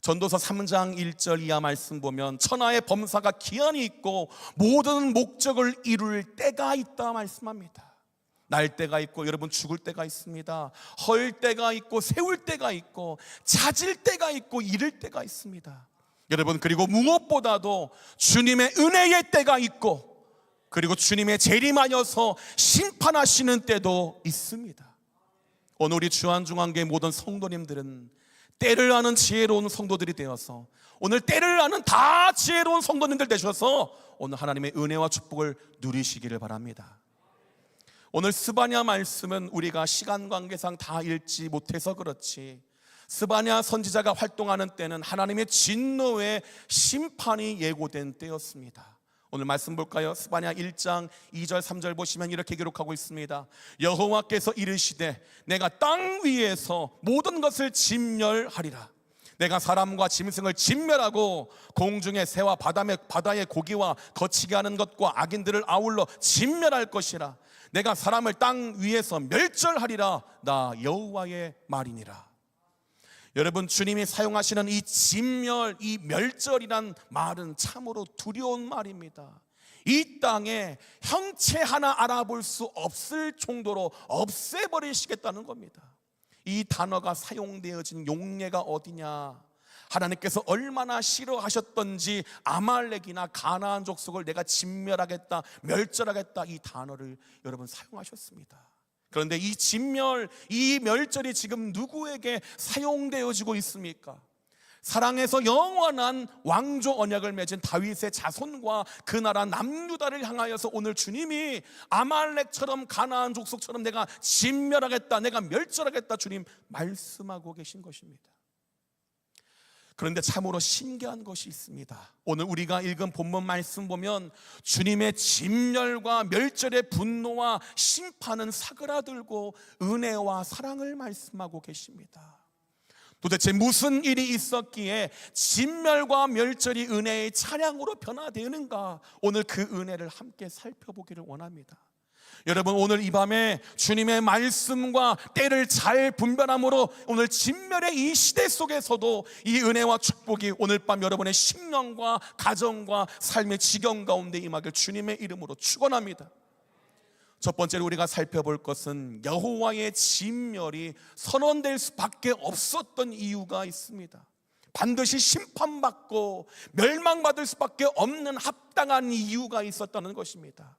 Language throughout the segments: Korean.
전도서 3장 1절 이하 말씀 보면 천하의 범사가 기한이 있고 모든 목적을 이룰 때가 있다 말씀합니다. 날 때가 있고 여러분 죽을 때가 있습니다. 헐 때가 있고 세울 때가 있고 찾을 때가 있고 잃을 때가 있습니다. 여러분, 그리고 무엇보다도 주님의 은혜의 때가 있고 그리고 주님의 재림하여서 심판하시는 때도 있습니다. 오늘 우리 주안중앙교회 모든 성도님들은 때를 아는 지혜로운 성도들이 되어서 오늘 때를 아는 다 지혜로운 성도님들 되셔서 오늘 하나님의 은혜와 축복을 누리시기를 바랍니다. 오늘 스바냐 말씀은 우리가 시간 관계상 다 읽지 못해서 그렇지, 스바냐 선지자가 활동하는 때는 하나님의 진노의 심판이 예고된 때였습니다. 오늘 말씀 볼까요? 스바냐 1장 2절 3절 보시면 이렇게 기록하고 있습니다. 여호와께서 이르시되 내가 땅 위에서 모든 것을 진멸하리라. 내가 사람과 짐승을 진멸하고 공중의 새와 바다의 고기와 거치게 하는 것과 악인들을 아울러 진멸할 것이라. 내가 사람을 땅 위에서 멸절하리라. 나 여호와의 말이니라. 여러분, 주님이 사용하시는 이 진멸, 이 멸절이란 말은 참으로 두려운 말입니다. 이 땅에 형체 하나 알아볼 수 없을 정도로 없애버리시겠다는 겁니다. 이 단어가 사용되어진 용례가 어디냐? 하나님께서 얼마나 싫어하셨던지 아말렉이나 가나안 족속을 내가 진멸하겠다, 멸절하겠다, 이 단어를 여러분 사용하셨습니다. 그런데 이 진멸, 이 멸절이 지금 누구에게 사용되어지고 있습니까? 사랑에서 영원한 왕조 언약을 맺은 다윗의 자손과 그 나라 남유다를 향하여서 오늘 주님이 아말렉처럼 가나안 족속처럼 내가 진멸하겠다, 내가 멸절하겠다 주님 말씀하고 계신 것입니다. 그런데 참으로 신기한 것이 있습니다. 오늘 우리가 읽은 본문 말씀 보면 주님의 진멸과 멸절의 분노와 심판은 사그라들고 은혜와 사랑을 말씀하고 계십니다. 도대체 무슨 일이 있었기에 진멸과 멸절이 은혜의 차량으로 변화되는가? 오늘 그 은혜를 함께 살펴보기를 원합니다. 여러분, 오늘 이 밤에 주님의 말씀과 때를 잘 분별함으로 오늘 진멸의 이 시대 속에서도 이 은혜와 축복이 오늘 밤 여러분의 심령과 가정과 삶의 지경 가운데 임하길 주님의 이름으로 축원합니다. 첫 번째로 우리가 살펴볼 것은 여호와의 진멸이 선언될 수밖에 없었던 이유가 있습니다. 반드시 심판받고 멸망받을 수밖에 없는 합당한 이유가 있었다는 것입니다.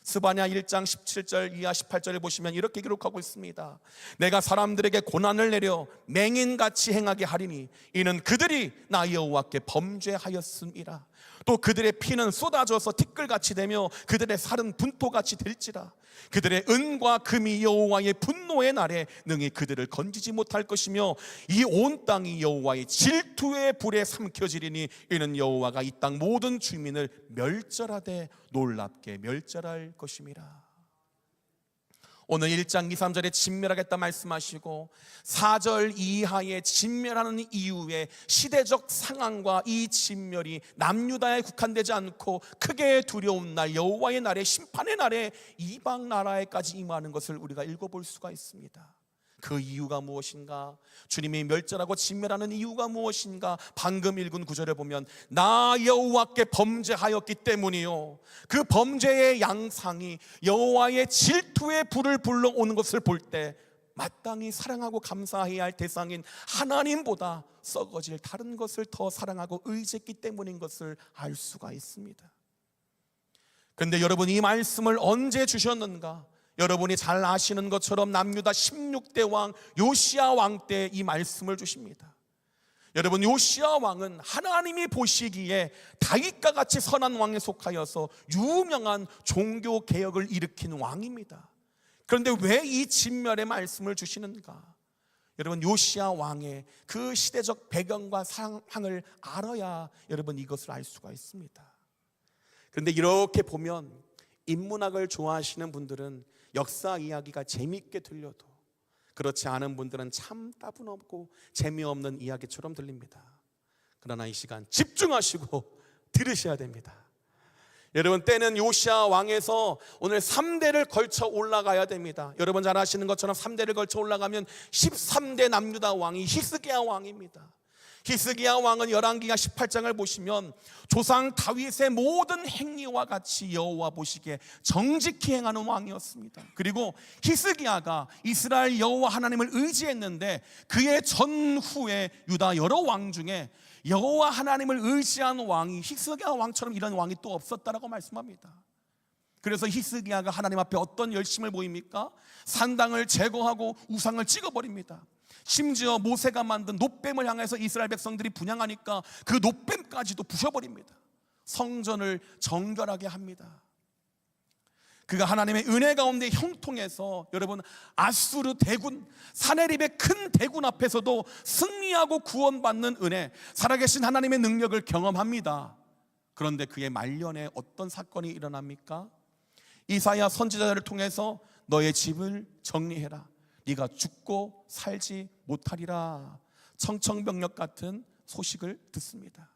스바냐 1장 17절 이하 18절을 보시면 이렇게 기록하고 있습니다. 내가 사람들에게 고난을 내려 맹인같이 행하게 하리니 이는 그들이 나 여호와께 범죄하였음이라. 또 그들의 피는 쏟아져서 티끌같이 되며 그들의 살은 분토같이 될지라. 그들의 은과 금이 여호와의 분노의 날에 능히 그들을 건지지 못할 것이며 이 온 땅이 여호와의 질투의 불에 삼켜지리니 이는 여호와가 이 땅 모든 주민을 멸절하되 놀랍게 멸절할 것임이라. 오늘 1장 2, 3절에 진멸하겠다 말씀하시고 4절 이하에 진멸하는 이유의 시대적 상황과 이 진멸이 남유다에 국한되지 않고 크게 두려운 날, 여호와의 날에, 심판의 날에 이방 나라에까지 임하는 것을 우리가 읽어볼 수가 있습니다. 그 이유가 무엇인가? 주님이 멸절하고 진멸하는 이유가 무엇인가? 방금 읽은 구절에 보면 나 여호와께 범죄하였기 때문이요, 그 범죄의 양상이 여호와의 질투의 불을 불러오는 것을 볼 때 마땅히 사랑하고 감사해야 할 대상인 하나님보다 썩어질 다른 것을 더 사랑하고 의지했기 때문인 것을 알 수가 있습니다. 그런데 여러분, 이 말씀을 언제 주셨는가? 여러분이 잘 아시는 것처럼 남유다 16대 왕 요시야 왕 때 이 말씀을 주십니다. 여러분, 요시야 왕은 하나님이 보시기에 다윗과 같이 선한 왕에 속하여서 유명한 종교 개혁을 일으킨 왕입니다. 그런데 왜 이 진멸의 말씀을 주시는가? 여러분, 요시야 왕의 그 시대적 배경과 상황을 알아야 여러분 이것을 알 수가 있습니다. 그런데 이렇게 보면 인문학을 좋아하시는 분들은 역사 이야기가 재미있게 들려도 그렇지 않은 분들은 참 따분하고 재미없는 이야기처럼 들립니다. 그러나 이 시간 집중하시고 들으셔야 됩니다. 여러분, 때는 요시야 왕에서 오늘 3대를 걸쳐 올라가야 됩니다. 여러분 잘 아시는 것처럼 3대를 걸쳐 올라가면 13대 남유다 왕이 히스기야 왕입니다. 히스기야 왕은 열왕기하 18장을 보시면 조상 다윗의 모든 행위와 같이 여호와 보시기에 정직히 행하는 왕이었습니다. 그리고 히스기야가 이스라엘 여호와 하나님을 의지했는데 그의 전후에 유다 여러 왕 중에 여호와 하나님을 의지한 왕이 히스기야 왕처럼 이런 왕이 또 없었다라고 말씀합니다. 그래서 히스기야가 하나님 앞에 어떤 열심을 보입니까? 산당을 제거하고 우상을 찍어버립니다. 심지어 모세가 만든 놋뱀을 향해서 이스라엘 백성들이 분향하니까 그 놋뱀까지도 부셔버립니다. 성전을 정결하게 합니다. 그가 하나님의 은혜 가운데 형통해서 여러분 아수르 대군 사네립의 큰 대군 앞에서도 승리하고 구원받는 은혜, 살아계신 하나님의 능력을 경험합니다. 그런데 그의 말년에 어떤 사건이 일어납니까? 이사야 선지자를 통해서 너의 집을 정리해라, 네가 죽고 살지 못하리라, 청천벽력 같은 소식을 듣습니다.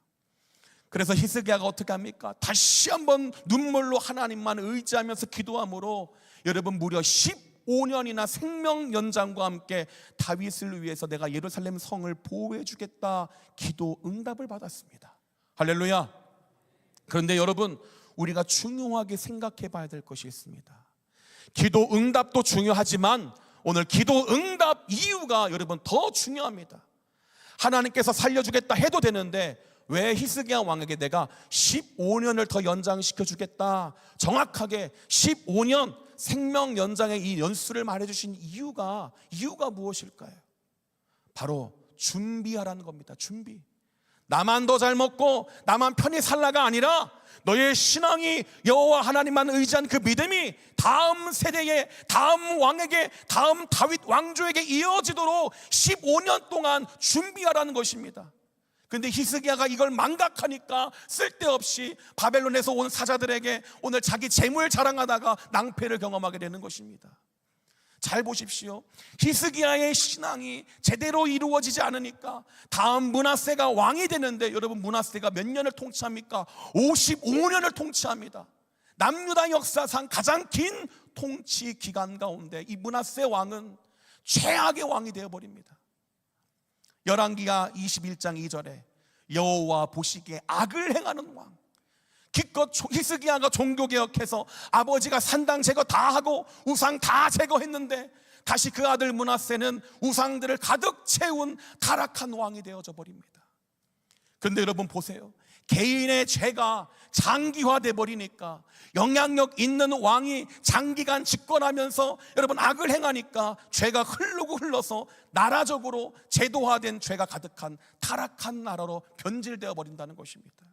그래서 히스기야가 어떻게 합니까? 다시 한번 눈물로 하나님만 의지하면서 기도함으로 여러분 무려 15년이나 생명 연장과 함께 다윗을 위해서 내가 예루살렘 성을 보호해 주겠다 기도 응답을 받았습니다. 할렐루야. 그런데 여러분, 우리가 중요하게 생각해 봐야 될 것이 있습니다. 기도 응답도 중요하지만 오늘 기도 응답 이유가 여러분 더 중요합니다. 하나님께서 살려주겠다 해도 되는데 왜 히스기야 왕에게 내가 15년을 더 연장시켜 주겠다, 정확하게 15년 생명 연장의 이 연수를 말해주신 이유가 무엇일까요? 바로 준비하라는 겁니다. 준비. 나만 더 잘 먹고 나만 편히 살라가 아니라 너의 신앙이 여호와 하나님만 의지한 그 믿음이 다음 세대에, 다음 왕에게, 다음 다윗 왕조에게 이어지도록 15년 동안 준비하라는 것입니다. 그런데 히스기야가 이걸 망각하니까 쓸데없이 바벨론에서 온 사자들에게 오늘 자기 재물 자랑하다가 낭패를 경험하게 되는 것입니다. 잘 보십시오. 히스기야의 신앙이 제대로 이루어지지 않으니까 다음 므낫세가 왕이 되는데 여러분 므낫세가 몇 년을 통치합니까? 55년을 통치합니다. 남유다 역사상 가장 긴 통치 기간 가운데 이 므낫세 왕은 최악의 왕이 되어버립니다. 열왕기하 21장 2절에 여호와 보시기에 악을 행하는 왕, 기껏 히스기야가 종교개혁해서 아버지가 산당 제거 다 하고 우상 다 제거했는데 다시 그 아들 므낫세는 우상들을 가득 채운 타락한 왕이 되어져 버립니다. 그런데 여러분 보세요. 개인의 죄가 장기화돼 버리니까, 영향력 있는 왕이 장기간 집권하면서 여러분 악을 행하니까 죄가 흘러서 나라적으로 제도화된 죄가 가득한 타락한 나라로 변질되어 버린다는 것입니다.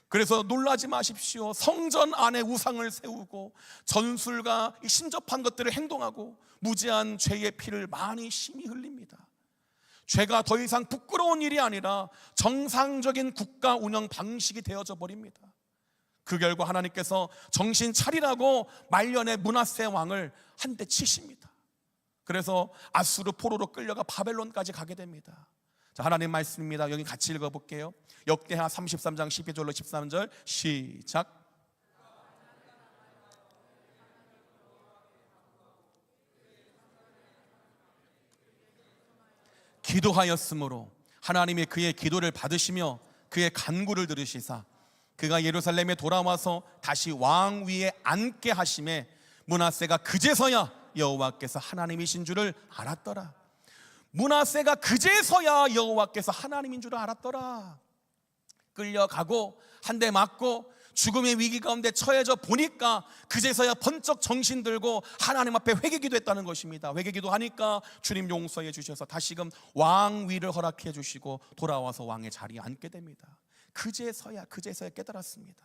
그래서 놀라지 마십시오. 성전 안에 우상을 세우고 전술과 신접한 것들을 행동하고 무지한 죄의 피를 많이 심히 흘립니다. 죄가 더 이상 부끄러운 일이 아니라 정상적인 국가 운영 방식이 되어져 버립니다. 그 결과 하나님께서 정신 차리라고 말년에 므낫세 왕을 한 대 치십니다. 그래서 아수르 포로로 끌려가 바벨론까지 가게 됩니다. 자, 하나님 말씀입니다. 여기 같이 읽어볼게요. 역대하 33장 12절로 13절 시작. 기도하였으므로 하나님이 그의 기도를 받으시며 그의 간구를 들으시사 그가 예루살렘에 돌아와서 다시 왕 위에 앉게 하심에 므낫세가 그제서야 여호와께서 하나님이신 줄을 알았더라. 므낫세가 그제서야 여호와께서 하나님인 줄을 알았더라. 끌려가고 한 대 맞고 죽음의 위기 가운데 처해져 보니까 그제서야 번쩍 정신 들고 하나님 앞에 회개기도 했다는 것입니다. 회개기도 하니까 주님 용서해 주셔서 다시금 왕위를 허락해 주시고 돌아와서 왕의 자리에 앉게 됩니다. 그제서야 깨달았습니다.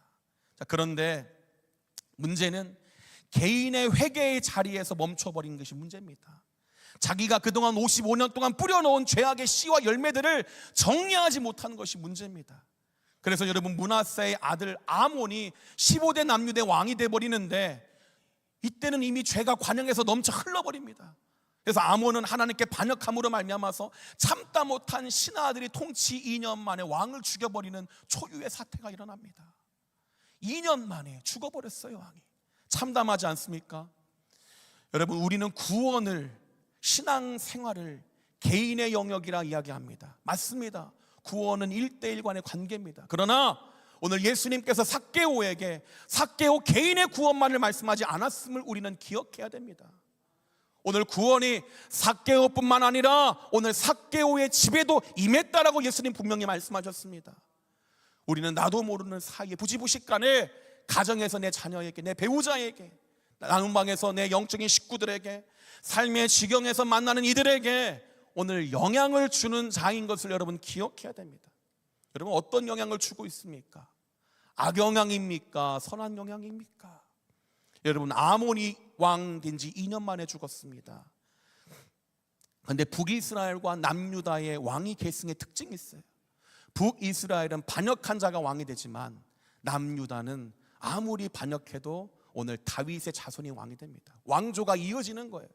자, 그런데 문제는 개인의 회개의 자리에서 멈춰버린 것이 문제입니다. 자기가 그동안 55년 동안 뿌려놓은 죄악의 씨와 열매들을 정리하지 못하는 것이 문제입니다. 그래서 여러분 므낫세의 아들 아몬이 15대 남유대 왕이 돼버리는데 이때는 이미 죄가 관영에서 넘쳐 흘러버립니다. 그래서 아몬은 하나님께 반역함으로 말미암아서 참다 못한 신하들이 통치 2년 만에 왕을 죽여버리는 초유의 사태가 일어납니다. 2년 만에 죽어버렸어요. 왕이. 참담하지 않습니까? 여러분 우리는 구원을, 신앙생활을 개인의 영역이라 이야기합니다. 맞습니다. 구원은 1대1 간의 관계입니다. 그러나 오늘 예수님께서 삭개오에게 삭개오 개인의 구원만을 말씀하지 않았음을 우리는 기억해야 됩니다. 오늘 구원이 삭개오뿐만 아니라 오늘 삭개오의 집에도 임했다라고 예수님 분명히 말씀하셨습니다. 우리는 나도 모르는 사이에 부지부식간에 가정에서 내 자녀에게, 내 배우자에게, 나눔방에서 내 영적인 식구들에게, 삶의 지경에서 만나는 이들에게 오늘 영향을 주는 자인 것을 여러분 기억해야 됩니다. 여러분 어떤 영향을 주고 있습니까? 악영향입니까? 선한 영향입니까? 여러분 아몬이 왕 된 지 2년 만에 죽었습니다. 그런데 북이스라엘과 남유다의 왕위 계승의 특징이 있어요. 북이스라엘은 반역한 자가 왕이 되지만 남유다는 아무리 반역해도 오늘 다윗의 자손이 왕이 됩니다. 왕조가 이어지는 거예요.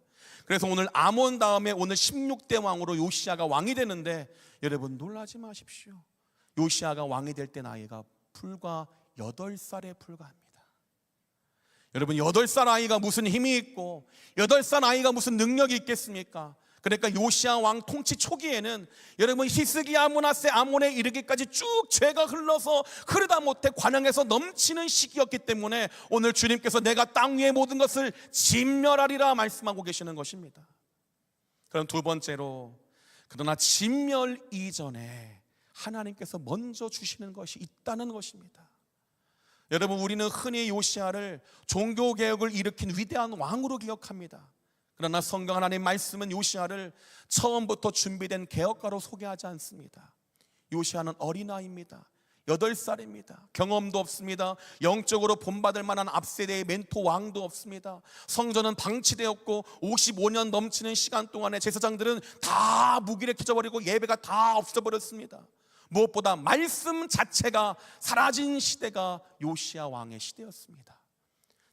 그래서 오늘 아몬 다음에 오늘 16대 왕으로 요시야가 왕이 되는데 여러분 놀라지 마십시오. 요시야가 왕이 될 때 나이가 불과 8살에 불과합니다. 여러분 8살 아이가 무슨 힘이 있고 8살 아이가 무슨 능력이 있겠습니까? 그러니까 요시야 왕 통치 초기에는 여러분 히스기야 므낫세 아몬에 이르기까지 쭉 죄가 흘러서 흐르다 못해 관영에서 넘치는 시기였기 때문에 오늘 주님께서 내가 땅 위의 모든 것을 진멸하리라 말씀하고 계시는 것입니다. 그럼 두 번째로, 그러나 진멸 이전에 하나님께서 먼저 주시는 것이 있다는 것입니다. 여러분 우리는 흔히 요시야를 종교개혁을 일으킨 위대한 왕으로 기억합니다. 그러나 성경 하나님 말씀은 요시야를 처음부터 준비된 개혁가로 소개하지 않습니다. 요시야는 어린아이입니다. 8살입니다. 경험도 없습니다. 영적으로 본받을 만한 앞세대의 멘토 왕도 없습니다. 성전은 방치되었고 55년 넘치는 시간 동안에 제사장들은 다 무기력해져 버리고 예배가 다 없어버렸습니다. 무엇보다 말씀 자체가 사라진 시대가 요시야 왕의 시대였습니다.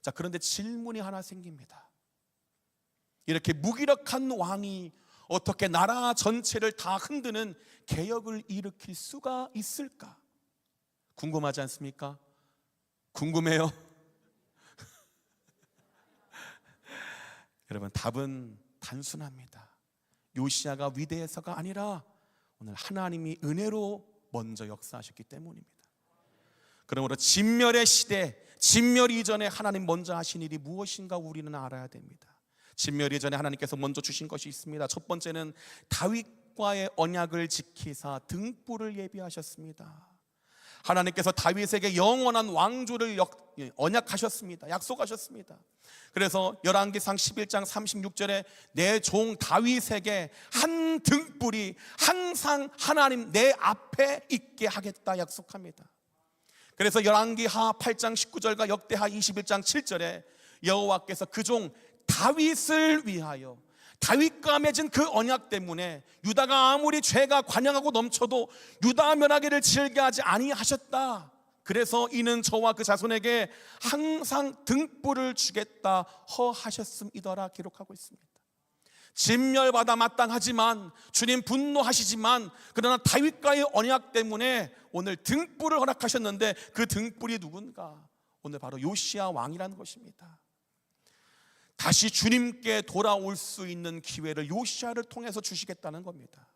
자, 그런데 질문이 하나 생깁니다. 이렇게 무기력한 왕이 어떻게 나라 전체를 다 흔드는 개혁을 일으킬 수가 있을까? 궁금하지 않습니까? 궁금해요? 여러분 답은 단순합니다. 요시야가 위대해서가 아니라 오늘 하나님이 은혜로 먼저 역사하셨기 때문입니다. 그러므로 진멸의 시대, 진멸 이전에 하나님 먼저 하신 일이 무엇인가 우리는 알아야 됩니다. 진멸 이전에 하나님께서 먼저 주신 것이 있습니다. 첫 번째는 다윗과의 언약을 지키사 등불을 예비하셨습니다. 하나님께서 다윗에게 영원한 왕조를 언약하셨습니다. 약속하셨습니다. 그래서 열왕기상 11장 36절에 내 종 다윗에게 한 등불이 항상 하나님 내 앞에 있게 하겠다 약속합니다. 그래서 열왕기하 8장 19절과 역대하 21장 7절에 여호와께서 그 종 다윗을 위하여 다윗과 맺은 그 언약 때문에 유다가 아무리 죄가 관영하고 넘쳐도 유다 멸하기를 즐겨하지 아니하셨다. 그래서 이는 저와 그 자손에게 항상 등불을 주겠다 허하셨음이더라 기록하고 있습니다. 진멸받아 마땅하지만 주님 분노하시지만 그러나 다윗과의 언약 때문에 오늘 등불을 허락하셨는데 그 등불이 누군가? 오늘 바로 요시야 왕이라는 것입니다. 다시 주님께 돌아올 수 있는 기회를 요시야를 통해서 주시겠다는 겁니다.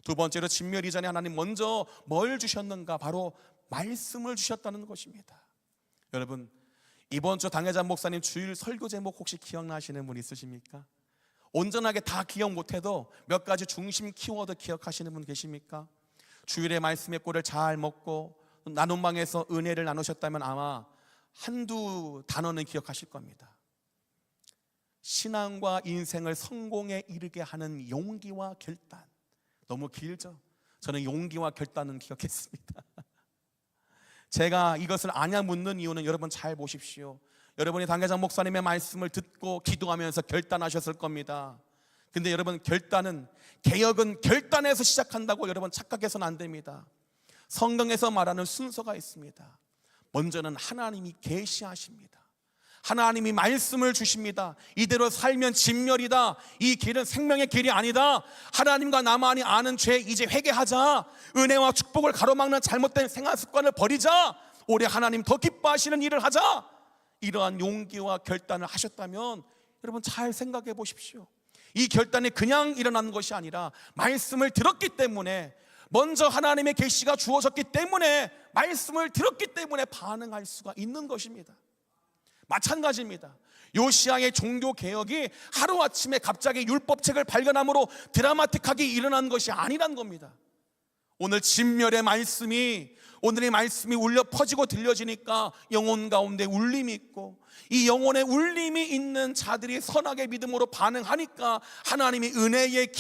두 번째로 진멸 이전에 하나님 먼저 뭘 주셨는가? 바로 말씀을 주셨다는 것입니다. 여러분 이번 주 당회장 목사님 주일 설교 제목 혹시 기억나시는 분 있으십니까? 온전하게 다 기억 못해도 몇 가지 중심 키워드 기억하시는 분 계십니까? 주일에 말씀의 꼴을 잘 먹고 나눔방에서 은혜를 나누셨다면 아마 한두 단어는 기억하실 겁니다. 신앙과 인생을 성공에 이르게 하는 용기와 결단. 너무 길죠? 저는 용기와 결단은 기억했습니다. 제가 이것을 아냐 묻는 이유는 여러분 잘 보십시오. 여러분이 당회장 목사님의 말씀을 듣고 기도하면서 결단하셨을 겁니다. 근데 여러분 결단은, 개혁은 결단에서 시작한다고 여러분 착각해서는 안 됩니다. 성경에서 말하는 순서가 있습니다. 먼저는 하나님이 계시하십니다. 하나님이 말씀을 주십니다. 이대로 살면 진멸이다. 이 길은 생명의 길이 아니다. 하나님과 나만이 아는 죄 이제 회개하자. 은혜와 축복을 가로막는 잘못된 생활 습관을 버리자. 올해 하나님 더 기뻐하시는 일을 하자. 이러한 용기와 결단을 하셨다면 여러분 잘 생각해 보십시오. 이 결단이 그냥 일어나는 것이 아니라 말씀을 들었기 때문에 먼저 하나님의 계시가 주어졌기 때문에, 말씀을 들었기 때문에 반응할 수가 있는 것입니다. 마찬가지입니다. 요시야의 종교개혁이 하루아침에 갑자기 율법책을 발견함으로 드라마틱하게 일어난 것이 아니란 겁니다. 오늘 진멸의 말씀이, 오늘의 말씀이 울려 퍼지고 들려지니까 영혼 가운데 울림이 있고, 이 영혼의 울림이 있는 자들이 선하게 믿음으로 반응하니까 하나님이 은혜의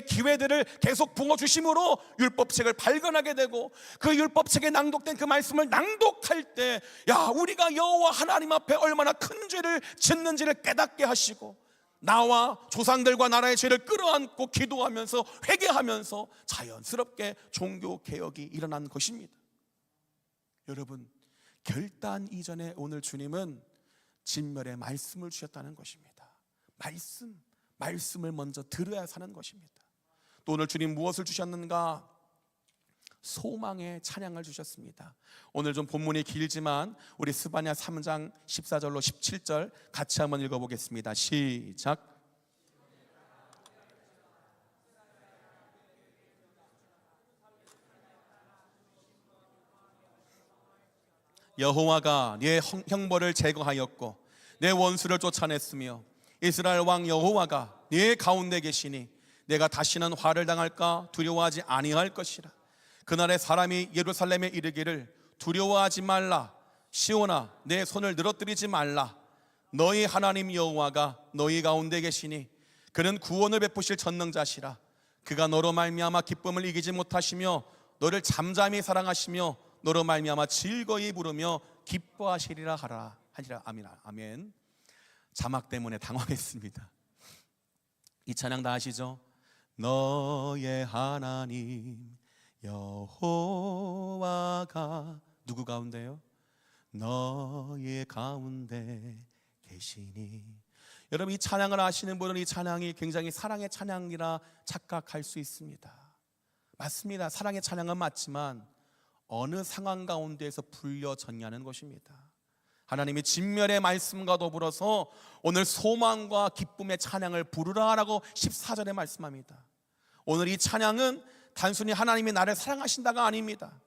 기회들을 계속 부어주심으로 율법책을 발견하게 되고, 그 율법책에 낭독된 그 말씀을 낭독할 때, 야, 우리가 여호와 하나님 앞에 얼마나 큰 죄를 짓는지를 깨닫게 하시고, 나와 조상들과 나라의 죄를 끌어안고 기도하면서 회개하면서 자연스럽게 종교개혁이 일어난 것입니다. 여러분, 결단 이전에 오늘 주님은 진멸의 말씀을 주셨다는 것입니다. 말씀을 먼저 들어야 사는 것입니다. 또 오늘 주님 무엇을 주셨는가? 소망의 찬양을 주셨습니다. 오늘 좀 본문이 길지만 우리 스바냐 3장 14절로 17절 같이 한번 읽어보겠습니다. 시작. 여호와가 네 형벌을 제거하였고 내 원수를 쫓아냈으며 이스라엘 왕 여호와가 네 가운데 계시니 내가 다시는 화를 당할까 두려워하지 아니할 것이라. 그날에 사람이 예루살렘에 이르기를 두려워하지 말라, 시온아 내 손을 늘어뜨리지 말라. 너희 하나님 여호와가 너희 가운데 계시니 그는 구원을 베푸실 전능자시라. 그가 너로 말미암아 기쁨을 이기지 못하시며 너를 잠잠히 사랑하시며 너로 말미암아 즐거이 부르며 기뻐하시리라 하니라. 아멘. 자막 때문에 당황했습니다. 이 찬양 다 아시죠? 너의 하나님 여호와가 누구 가운데요? 너의 가운데 계시니. 여러분, 이 찬양을 아시는 분은 이 찬양이 굉장히 사랑의 찬양이라 착각할 수 있습니다. 맞습니다. 사랑의 찬양은 맞지만 어느 상황 가운데에서 불려졌냐는 것입니다. 하나님이 진멸의 말씀과 더불어서 오늘 소망과 기쁨의 찬양을 부르라라고 14절에 말씀합니다. 오늘 이 찬양은 단순히 하나님이 나를 사랑하신다가 아닙니다.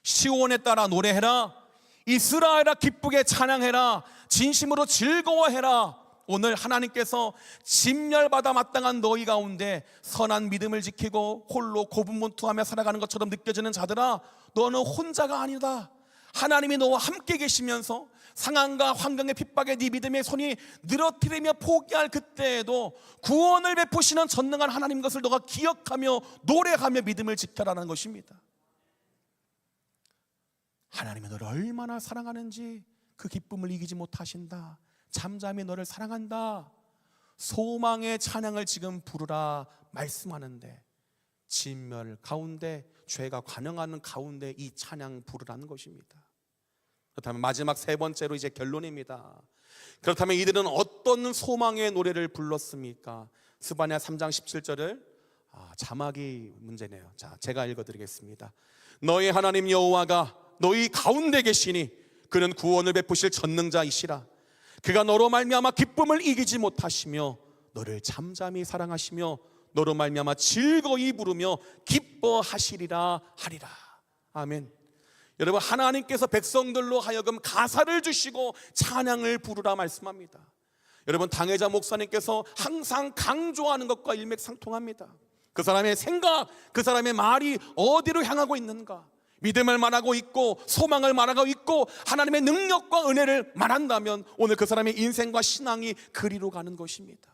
시온에 따라 노래해라, 이스라엘아 기쁘게 찬양해라, 진심으로 즐거워해라. 오늘 하나님께서 진멸받아 마땅한 너희 가운데 선한 믿음을 지키고 홀로 고분분투하며 살아가는 것처럼 느껴지는 자들아, 너는 혼자가 아니다. 하나님이 너와 함께 계시면서 상황과 환경의 핍박에 네 믿음의 손이 늘어뜨리며 포기할 그때에도 구원을 베푸시는 전능한 하나님 것을 너가 기억하며 노래하며 믿음을 지켜라는 것입니다. 하나님이 너를 얼마나 사랑하는지 그 기쁨을 이기지 못하신다. 잠잠히 너를 사랑한다. 소망의 찬양을 지금 부르라 말씀하는데, 진멸 가운데 죄가 관영하는 가운데 이 찬양 부르라는 것입니다. 그렇다면 마지막 세 번째로 이제 결론입니다. 그렇다면 이들은 어떤 소망의 노래를 불렀습니까? 스바냐 3장 17절을 자막이 문제네요. 자, 제가 읽어드리겠습니다. 너희 하나님 여호와가 너희 가운데 계시니 그는 구원을 베푸실 전능자이시라. 그가 너로 말미암아 기쁨을 이기지 못하시며 너를 잠잠히 사랑하시며 너로 말미암아 즐거이 부르며 기뻐하시리라 하리라. 아멘. 여러분, 하나님께서 백성들로 하여금 가사를 주시고 찬양을 부르라 말씀합니다. 여러분, 당회자 목사님께서 항상 강조하는 것과 일맥상통합니다. 그 사람의 생각, 그 사람의 말이 어디로 향하고 있는가, 믿음을 말하고 있고 소망을 말하고 있고 하나님의 능력과 은혜를 말한다면 오늘 그 사람의 인생과 신앙이 그리로 가는 것입니다.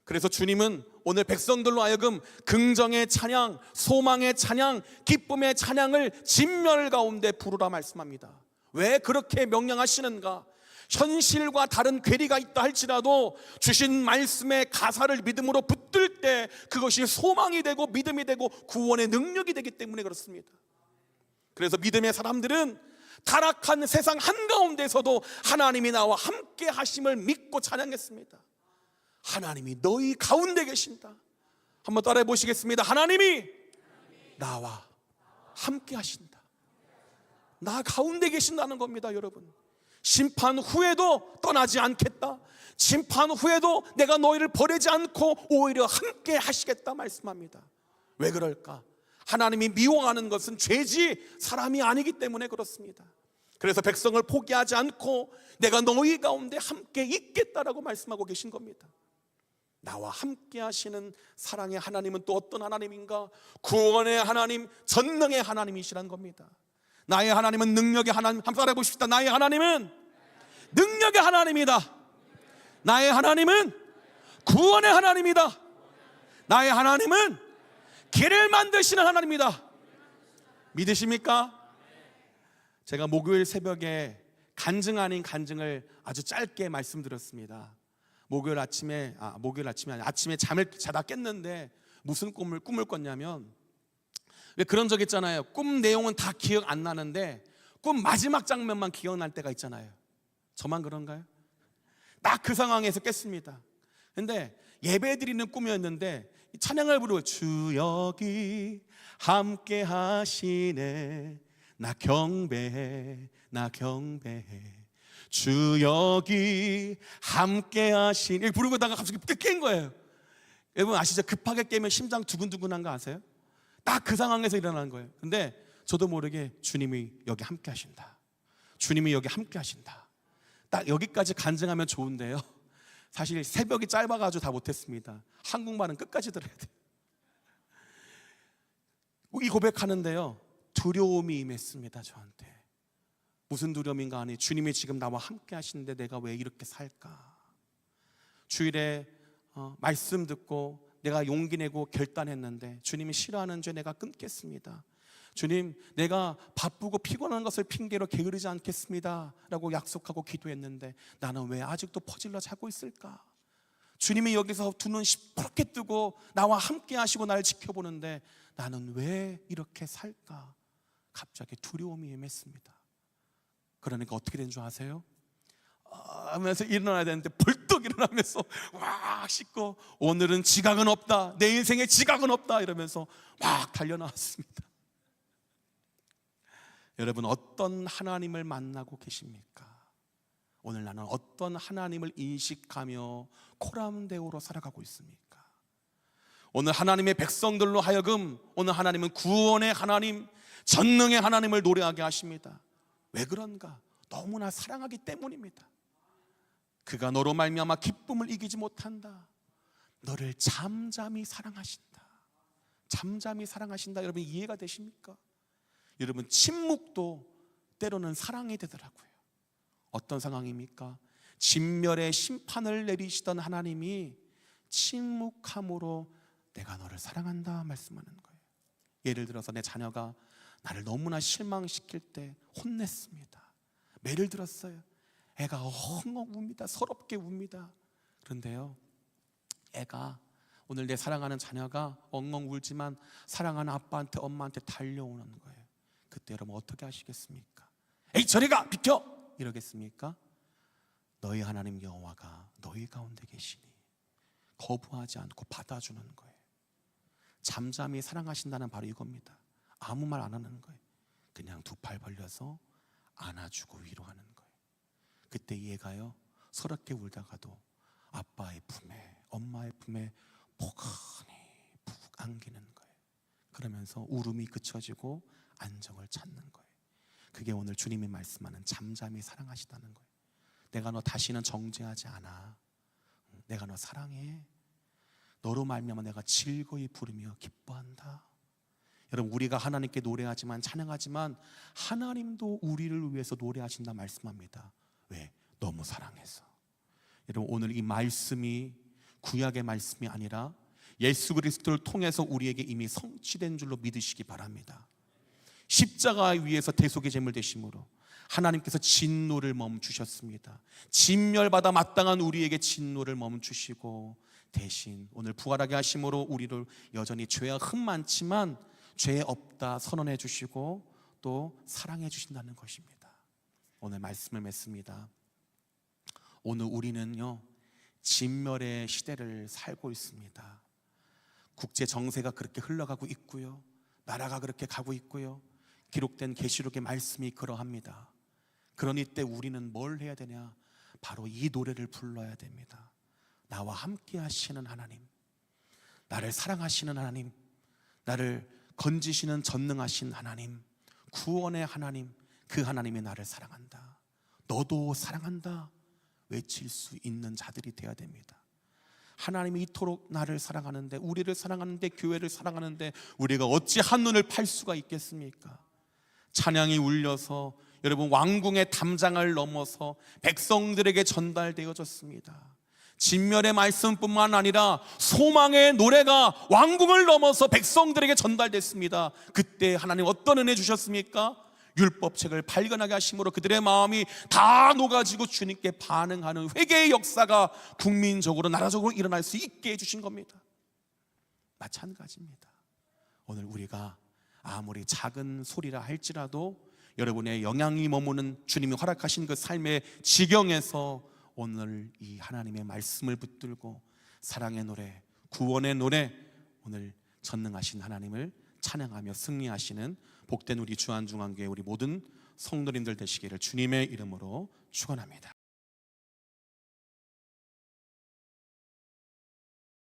그래서 주님은 오늘 백성들로 하여금 긍정의 찬양, 소망의 찬양, 기쁨의 찬양을 진멸 가운데 부르라 말씀합니다. 왜 그렇게 명령하시는가? 현실과 다른 괴리가 있다 할지라도 주신 말씀의 가사를 믿음으로 붙들 때 그것이 소망이 되고 믿음이 되고 구원의 능력이 되기 때문에 그렇습니다. 그래서 믿음의 사람들은 타락한 세상 한가운데서도 하나님이 나와 함께 하심을 믿고 찬양했습니다. 하나님이 너희 가운데 계신다. 한번 따라해 보시겠습니다. 하나님이 나와 함께 하신다. 나 가운데 계신다는 겁니다. 여러분, 심판 후에도 떠나지 않겠다. 심판 후에도 내가 너희를 버리지 않고 오히려 함께 하시겠다 말씀합니다. 왜 그럴까? 하나님이 미워하는 것은 죄지 사람이 아니기 때문에 그렇습니다. 그래서 백성을 포기하지 않고 내가 너희 가운데 함께 있겠다라고 말씀하고 계신 겁니다. 나와 함께 하시는 사랑의 하나님은 또 어떤 하나님인가? 구원의 하나님, 전능의 하나님이시란 겁니다. 나의 하나님은 능력의 하나님. 한번 따라해보십시다. 나의 하나님은 능력의 하나님이다. 나의 하나님은 구원의 하나님이다. 나의 하나님은 길을 만드시는 하나님이다. 믿으십니까? 제가 목요일 새벽에 간증 아닌 간증을 아주 짧게 말씀드렸습니다. 아침에 잠을 자다 깼는데 무슨 꿈을 꿨냐면, 왜 그런 적 있잖아요. 꿈 내용은 다 기억 안 나는데 꿈 마지막 장면만 기억날 때가 있잖아요. 저만 그런가요? 딱 그 상황에서 깼습니다. 근데 예배 드리는 꿈이었는데 찬양을 부르고 주 여기 함께 하시네 나 경배해 나 경배해 주 여기 함께 하시네 부르고다가 갑자기 깬 거예요. 여러분 아시죠? 급하게 깨면 심장 두근두근한 거 아세요? 딱 그 상황에서 일어나는 거예요. 근데 저도 모르게 주님이 여기 함께 하신다, 주님이 여기 함께 하신다, 딱 여기까지 간증하면 좋은데요, 사실 새벽이 짧아가지고 다 못했습니다. 한국말은 끝까지 들어야 돼요. 이 고백하는데요, 두려움이 임했습니다. 저한테. 무슨 두려움인가 하니, 주님이 지금 나와 함께 하시는데 내가 왜 이렇게 살까? 주일에 말씀 듣고 내가 용기 내고 결단했는데 주님이 싫어하는 죄 내가 끊겠습니다. 주님, 내가 바쁘고 피곤한 것을 핑계로 게으르지 않겠습니다 라고 약속하고 기도했는데 나는 왜 아직도 퍼질러 자고 있을까? 주님이 여기서 두 눈 시퍼렇게 뜨고 나와 함께 하시고 나를 지켜보는데 나는 왜 이렇게 살까? 갑자기 두려움이 임했습니다. 그러니까 어떻게 된 줄 아세요? 하면서 일어나야 되는데 벌떡 일어나면서 와 씻고 오늘은 지각은 없다, 내 인생에 지각은 없다 이러면서 막 달려나왔습니다. 여러분, 어떤 하나님을 만나고 계십니까? 오늘 나는 어떤 하나님을 인식하며 코람데오로 살아가고 있습니까? 오늘 하나님의 백성들로 하여금 오늘 하나님은 구원의 하나님, 전능의 하나님을 노래하게 하십니다. 왜 그런가? 너무나 사랑하기 때문입니다. 그가 너로 말미암아 기쁨을 이기지 못한다. 너를 잠잠히 사랑하신다. 잠잠히 사랑하신다. 여러분 이해가 되십니까? 여러분 침묵도 때로는 사랑이 되더라고요. 어떤 상황입니까? 진멸의 심판을 내리시던 하나님이 침묵함으로 내가 너를 사랑한다 말씀하는 거예요. 예를 들어서 내 자녀가 나를 너무나 실망시킬 때 혼냈습니다. 매를 들었어요. 애가 엉엉 웁니다. 서럽게 웁니다. 그런데요, 애가 오늘 내 사랑하는 자녀가 엉엉 울지만 사랑하는 아빠한테 엄마한테 달려오는 거예요. 그때 여러분 어떻게 하시겠습니까? 에이 저리 가! 비켜! 이러겠습니까? 너희 하나님 여호와가 너희 가운데 계시니 거부하지 않고 받아주는 거예요. 잠잠히 사랑하신다는 바로 이겁니다. 아무 말 안 하는 거예요. 그냥 두 팔 벌려서 안아주고 위로하는 거예요. 그때 이 애가요 서럽게 울다가도 아빠의 품에 엄마의 품에 포근히 푹 안기는 거예요. 그러면서 울음이 그쳐지고 안정을 찾는 거예요. 그게 오늘 주님이 말씀하는 잠잠히 사랑하시다는 거예요. 내가 너 다시는 정죄하지 않아. 내가 너 사랑해. 너로 말미암아 내가 즐거이 부르며 기뻐한다. 여러분 우리가 하나님께 노래하지만 찬양하지만 하나님도 우리를 위해서 노래하신다 말씀합니다. 왜? 너무 사랑해서. 여러분 오늘 이 말씀이 구약의 말씀이 아니라 예수 그리스도를 통해서 우리에게 이미 성취된 줄로 믿으시기 바랍니다. 십자가 위에서 대속의 제물 되심으로 하나님께서 진노를 멈추셨습니다. 진멸받아 마땅한 우리에게 진노를 멈추시고 대신 오늘 부활하게 하심으로 우리를 여전히 죄와 흠 많지만 죄 없다 선언해 주시고 또 사랑해 주신다는 것입니다. 오늘 말씀을 맺습니다. 오늘 우리는요 진멸의 시대를 살고 있습니다. 국제 정세가 그렇게 흘러가고 있고요, 나라가 그렇게 가고 있고요, 기록된 계시록의 말씀이 그러합니다. 그러니 때 우리는 뭘 해야 되냐? 바로 이 노래를 불러야 됩니다. 나와 함께 하시는 하나님, 나를 사랑하시는 하나님, 나를 건지시는 전능하신 하나님, 구원의 하나님, 그 하나님이 나를 사랑한다, 너도 사랑한다 외칠 수 있는 자들이 되어야 됩니다. 하나님이 이토록 나를 사랑하는데, 우리를 사랑하는데, 교회를 사랑하는데 우리가 어찌 한눈을 팔 수가 있겠습니까? 찬양이 울려서 여러분 왕궁의 담장을 넘어서 백성들에게 전달되어졌습니다. 진멸의 말씀뿐만 아니라 소망의 노래가 왕궁을 넘어서 백성들에게 전달됐습니다. 그때 하나님 어떤 은혜 주셨습니까? 율법책을 발견하게 하심으로 그들의 마음이 다 녹아지고 주님께 반응하는 회개의 역사가 국민적으로 나라적으로 일어날 수 있게 해주신 겁니다. 마찬가지입니다. 오늘 우리가 아무리 작은 소리라 할지라도 여러분의 영향이 머무는 주님이 허락하신 그 삶의 지경에서 오늘 이 하나님의 말씀을 붙들고 사랑의 노래, 구원의 노래, 오늘 전능하신 하나님을 찬양하며 승리하시는 복된 우리 주안중앙교회 우리 모든 성도님들 되시기를 주님의 이름으로 축원합니다.